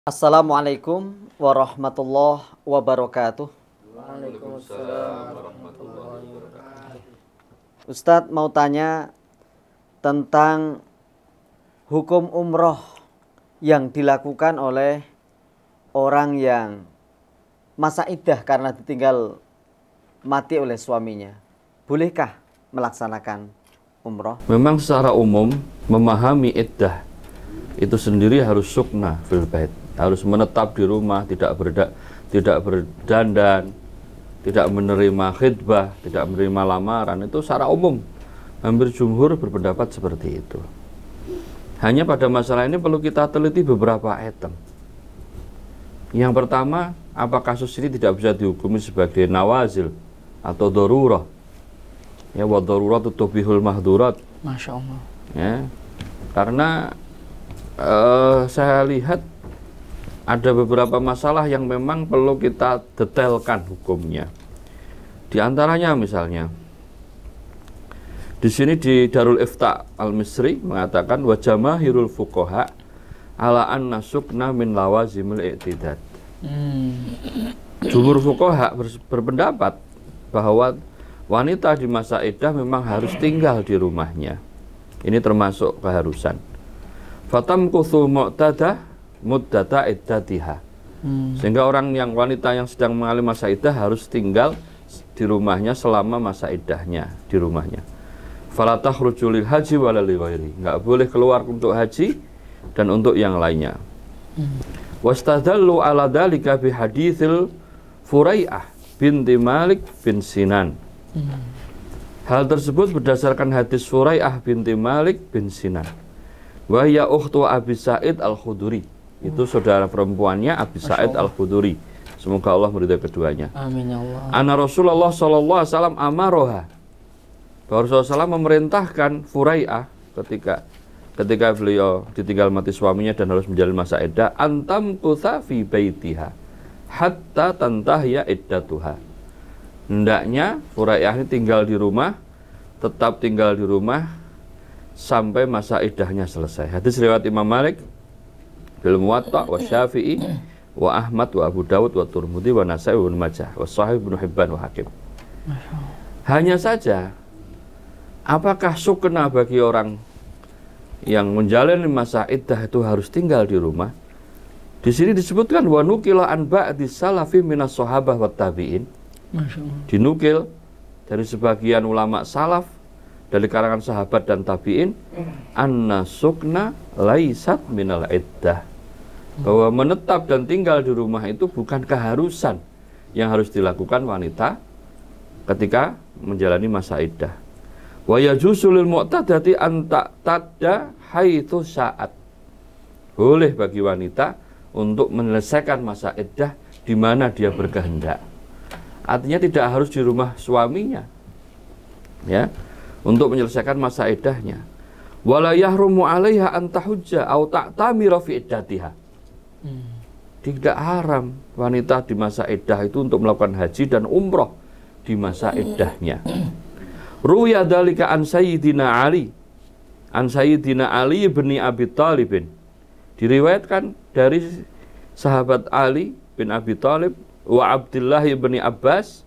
Assalamualaikum warahmatullahi wabarakatuh. Waalaikumsalam warahmatullahi wabarakatuh. Ustadz mau tanya tentang hukum umroh yang dilakukan oleh orang yang masa iddah karena ditinggal mati oleh suaminya. Bolehkah melaksanakan umroh? Memang secara umum memahami iddah itu sendiri harus sukna fil bait, harus menetap di rumah, tidak berdandan, tidak menerima khidbah, tidak menerima lamaran. Itu secara umum hampir jumhur berpendapat seperti itu. Hanya pada masalah ini perlu kita teliti beberapa item. Yang pertama, apa kasus ini tidak bisa dihukumi sebagai nawazil atau darurah? Ya, wa daruratu tubihul mahdurat. Masya Allah. Ya, karena saya lihat ada beberapa masalah yang memang perlu kita detailkan hukumnya. Di antaranya misalnya, di sini di Darul Ifta Al-Misri mengatakan wa jamaahirul fuqaha ala anna sukna min lawazimil i'tidad. Jumhur fuqaha berpendapat bahwa wanita di masa iddah memang harus tinggal di rumahnya. Ini termasuk keharusan. Fatamkuthu mu'tadah muddata iddatiha. Sehingga wanita yang sedang mengalami masa iddah harus tinggal di rumahnya selama masa iddahnya di rumahnya. Fala takhruju lil haji wala li ghairi. Enggak boleh keluar untuk haji dan untuk yang lainnya. Wastadallu ala dzalika bi haditsil Furai'ah binti Malik bin Sinan. Hal tersebut berdasarkan hadis Furai'ah binti Malik bin Sinan. Wa ya ukhtu Abi Sa'id Al-Khudri. Itu saudara perempuannya Abi Sa'id Al-Khudri. Semoga Allah meridai keduanya. Amin ya Allah. Anna Rasulullah sallallahu alaihi wasallam amaroha. Bahwa Rasulullah memerintahkan Furai'ah ketika beliau ditinggal mati suaminya dan harus menjalani masa iddah, antam kutha fi baitiha hatta tantahya iddatuha. Hendaknya Furai'ah ini tetap tinggal di rumah sampai masa iddahnya selesai. Hadis riwayat Imam Malik, bil Muwatta wa Syafi'i wa Ahmad wa Abu Dawud wa Tirmidzi wa Nasa'i wa Ibnu Majah wa Shahih Ibnu Hibban wa Hakim. Hanya saja, apakah sukna bagi orang yang menjalani masa iddah itu harus tinggal di rumah? Di sini disebutkan wa nukila an ba'di salafi minas sahabah wat tabi'in. Dinukil dari sebagian ulama salaf dari kalangan sahabat dan tabi'in, anna sukna laisat minal iddah, bahwa menetap dan tinggal di rumah itu bukan keharusan yang harus dilakukan wanita ketika menjalani masa iddah. Wa yajuzu lil mu'tadati an ta'tadda haitsu sya'at. Boleh bagi wanita untuk menyelesaikan masa iddah di mana dia berkehendak. Artinya tidak harus di rumah suaminya. Ya, untuk menyelesaikan masa iddahnya. Wala yahrumu 'alaiha an tahujja aw ta'tamira fi iddatiha. Tidak haram wanita di masa iddah itu untuk melakukan haji dan umroh di masa iddahnya. Ruya dzalika an Sayyidina Ali bin Abi Thalib. Diriwayatkan dari sahabat Ali bin Abi Thalib wa Abdullah bin Abbas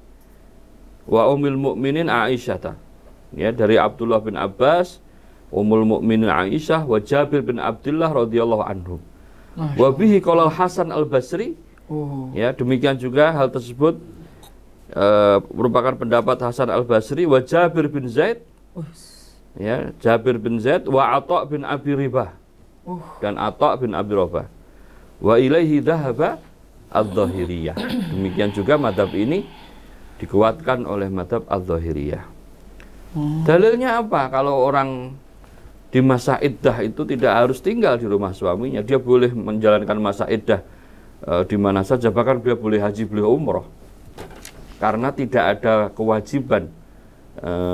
wa Ummul Mukminin Aisyah. Ya, dari Abdullah bin Abbas, Ummul Mukminin Aisyah, wa Jabir bin Abdullah radhiyallahu anhu. Wa bihi qala Hasan Al-Basri. Ya, demikian juga hal tersebut merupakan pendapat Hasan Al-Basri wa Jabir bin Zaid. Ya, Jabir bin Zaid wa Atha bin Abi Ribah. Dan Atha bin Abi Rabah. Wa ilaihi dhahaba Adz-Dzahiriyah. Demikian juga mazhab ini dikuatkan oleh mazhab Adz-Dzahiriyah. Dalilnya apa? Kalau orang di masa iddah itu tidak harus tinggal di rumah suaminya, dia boleh menjalankan masa iddah di mana saja, bahkan dia boleh haji, boleh umroh, karena tidak ada kewajiban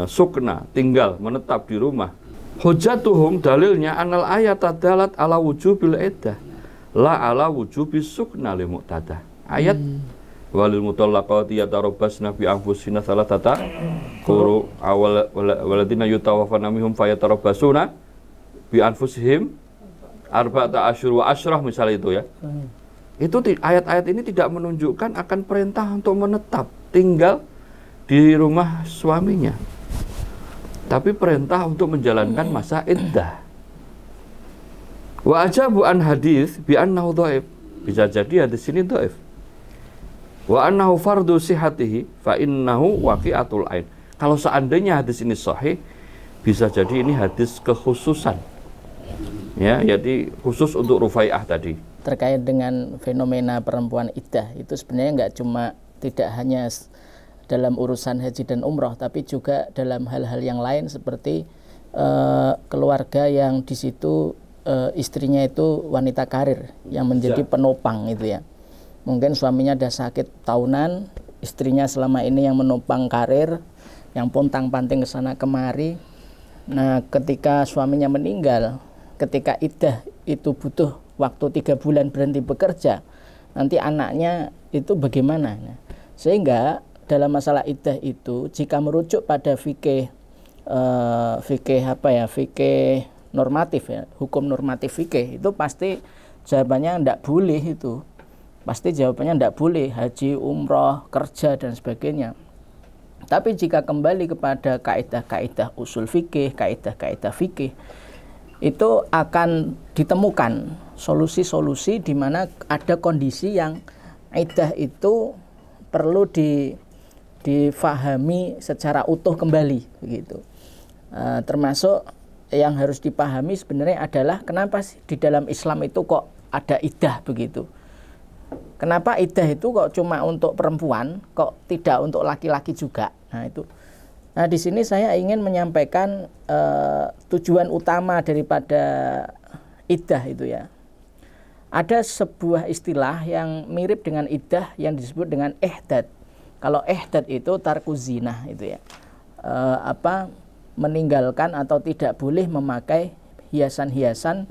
sukna tinggal menetap di rumah. Hujjatuhum, dalilnya anal ayat adalat ala wujubil iddah la ala wujubis sukna li muqtadah. Ayat walil mutallaqati yatarabbasna bi anfusina salatata quru awal waladina yutawaffana minhum fayatarabbasuna bi anfusihim arba'ata asyhur wa asyrah, misalnya itu ya. Itu ayat-ayat ini tidak menunjukkan akan perintah untuk menetap tinggal di rumah suaminya, tapi perintah untuk menjalankan masa iddah. Wa ajabu an hadis bi annahu dhaif. Bisa jadi hadis ini dhaif. Wa annahu fardu sihatihi fa innahu waqi'atul ain. Kalau seandainya hadis ini sahih, bisa jadi ini hadis kekhususan. Ya, jadi khusus untuk Rufai'ah tadi. Terkait dengan fenomena perempuan iddah itu sebenarnya nggak cuma, tidak hanya dalam urusan haji dan umroh, tapi juga dalam hal-hal yang lain seperti keluarga yang di situ istrinya itu wanita karir yang menjadi penopang itu ya. Mungkin suaminya ada sakit tahunan, istrinya selama ini yang menopang karir, yang pontang-panting ke sana kemari. Nah, ketika suaminya meninggal, ketika iddah itu butuh waktu 3 bulan berhenti bekerja, nanti anaknya itu bagaimana? Nah, sehingga dalam masalah iddah itu, jika merujuk pada fikih normatif ya, hukum normatif fikih, itu pasti jawabannya tidak boleh itu. Pasti jawabannya tidak boleh haji, umroh, kerja dan sebagainya. Tapi jika kembali kepada kaidah-kaidah usul fikih, kaidah-kaidah fikih, itu akan ditemukan solusi-solusi di mana ada kondisi yang iddah itu perlu difahami secara utuh kembali begitu. Termasuk yang harus dipahami sebenarnya adalah kenapa sih di dalam Islam itu kok ada iddah begitu. Kenapa iddah itu kok cuma untuk perempuan, kok tidak untuk laki-laki juga? Nah itu. Nah di sini saya ingin menyampaikan tujuan utama daripada iddah itu ya. Ada sebuah istilah yang mirip dengan iddah yang disebut dengan ihdad. Kalau ihdad itu tarku zinah itu ya. Meninggalkan atau tidak boleh memakai hiasan-hiasan,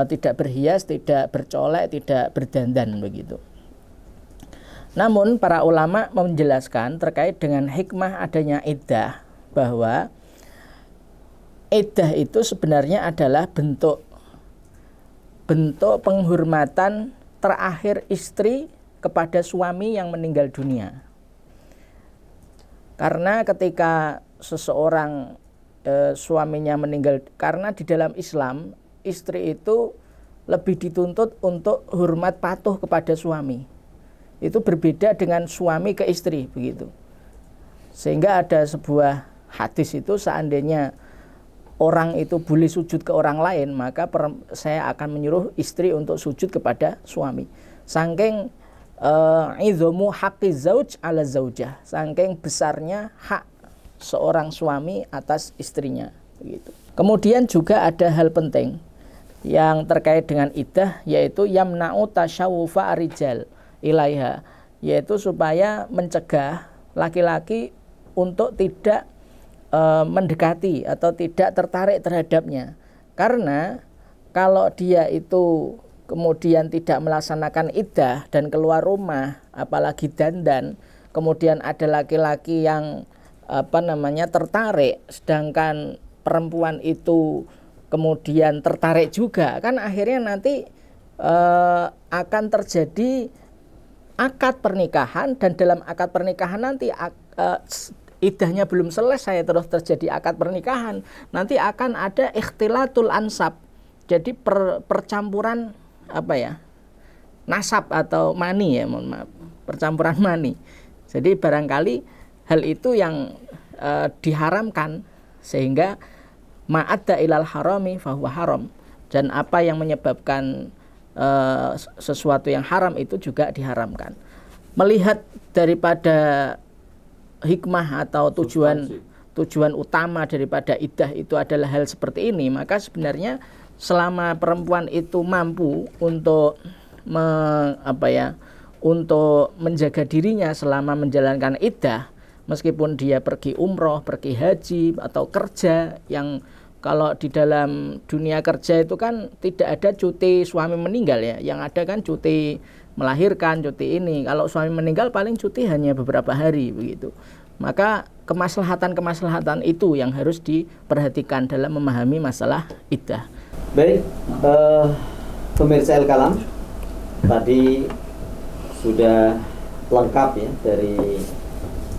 tidak berhias, tidak bercolek, tidak berdandan begitu. Namun para ulama menjelaskan terkait dengan hikmah adanya iddah, bahwa iddah itu sebenarnya adalah bentuk penghormatan terakhir istri kepada suami yang meninggal dunia. Karena ketika seseorang suaminya meninggal, karena di dalam Islam istri itu lebih dituntut untuk hormat patuh kepada suami. Itu berbeda dengan suami ke istri begitu. Sehingga ada sebuah hadis itu, seandainya orang itu boleh sujud ke orang lain, maka saya akan menyuruh istri untuk sujud kepada suami. Saking idzamu haqqi zauj ala zaujah, saking besarnya hak seorang suami atas istrinya begitu. Kemudian juga ada hal penting yang terkait dengan iddah, yaitu yamna'u tasyawufa arijal ilaiha, yaitu supaya mencegah laki-laki untuk tidak mendekati atau tidak tertarik terhadapnya. Karena kalau dia itu kemudian tidak melaksanakan iddah dan keluar rumah, apalagi dandan, kemudian ada laki-laki yang tertarik, sedangkan perempuan itu kemudian tertarik juga, kan akhirnya nanti akan terjadi akad pernikahan, dan dalam akad pernikahan nanti iddahnya belum selesai terus terjadi akad pernikahan, nanti akan ada ikhtilatul ansab, jadi percampuran nasab atau mani ya, mohon maaf, percampuran mani. Jadi barangkali hal itu yang diharamkan, sehingga ma'adda ilal harami fahuwa haram, dan apa yang menyebabkan sesuatu yang haram itu juga diharamkan. Melihat daripada hikmah atau tujuan utama daripada iddah itu adalah hal seperti ini, maka sebenarnya selama perempuan itu mampu untuk untuk menjaga dirinya selama menjalankan iddah, meskipun dia pergi umroh, pergi haji, atau kerja, yang kalau di dalam dunia kerja itu kan tidak ada cuti suami meninggal ya, yang ada kan cuti melahirkan, cuti ini. Kalau suami meninggal paling cuti hanya beberapa hari begitu. Maka kemaslahatan itu yang harus diperhatikan dalam memahami masalah iddah. Baik, pemirsa Al-Kalam, tadi sudah lengkap ya dari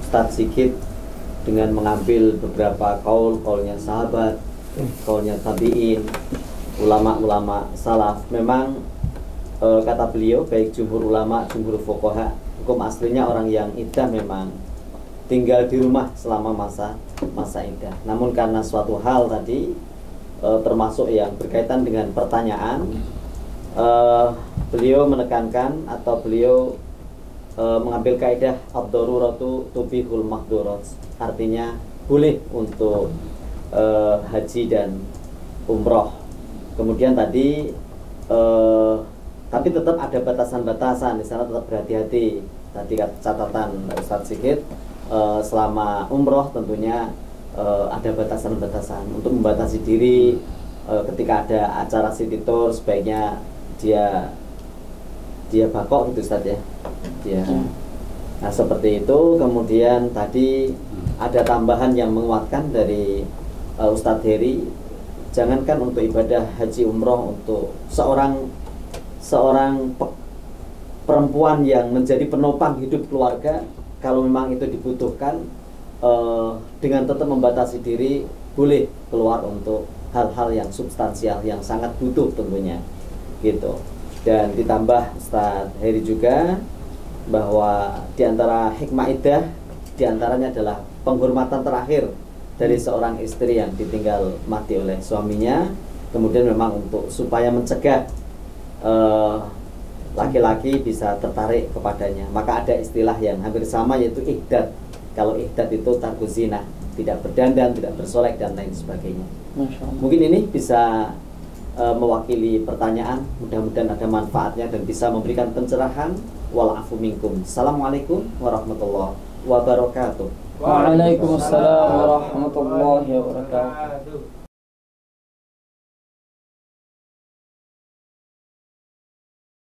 Ustadz Sigit dengan mengambil beberapa kaulnya sahabat, kaulnya tabi'in, ulama-ulama salaf. Memang kata beliau, baik jumhur ulama, jumhur fuqaha, hukum aslinya orang yang iddah memang tinggal di rumah selama masa iddah. Namun karena suatu hal tadi termasuk yang berkaitan dengan pertanyaan, beliau menekankan atau beliau mengambil kaidah ad-daruratu tubihul mahdurat. Artinya boleh untuk haji dan umroh. Kemudian tadi tapi tetap ada batasan-batasan, di sana tetap berhati-hati. Tadi catatan Ustadz Sigit, selama umroh tentunya ada batasan-batasan untuk membatasi diri. Ketika ada acara city tour sebaiknya dia bakok gitu Ustadz ya. Nah seperti itu. Kemudian tadi ada tambahan yang menguatkan dari Ustadz Heri, jangankan untuk ibadah haji umroh, untuk seorang perempuan yang menjadi penopang hidup keluarga, kalau memang itu dibutuhkan, dengan tetap membatasi diri, boleh keluar untuk hal-hal yang substansial, yang sangat butuh tentunya gitu. Dan ditambah Ustadz Heri juga bahwa diantara hikmah iddah, diantaranya adalah penghormatan terakhir dari seorang istri yang ditinggal mati oleh suaminya. Kemudian memang untuk supaya mencegah laki-laki bisa tertarik kepadanya, maka ada istilah yang hampir sama, yaitu ihdad. Kalau ihdad itu tarku zina, tidak berdandan, tidak bersolek dan lain sebagainya. Mungkin ini bisa mewakili pertanyaan. Mudah-mudahan ada manfaatnya dan bisa memberikan pencerahan. Walafu minkum. Assalamualaikum warahmatullahi wabarakatuh. Waalaikumsalam warahmatullahi wabarakatuh.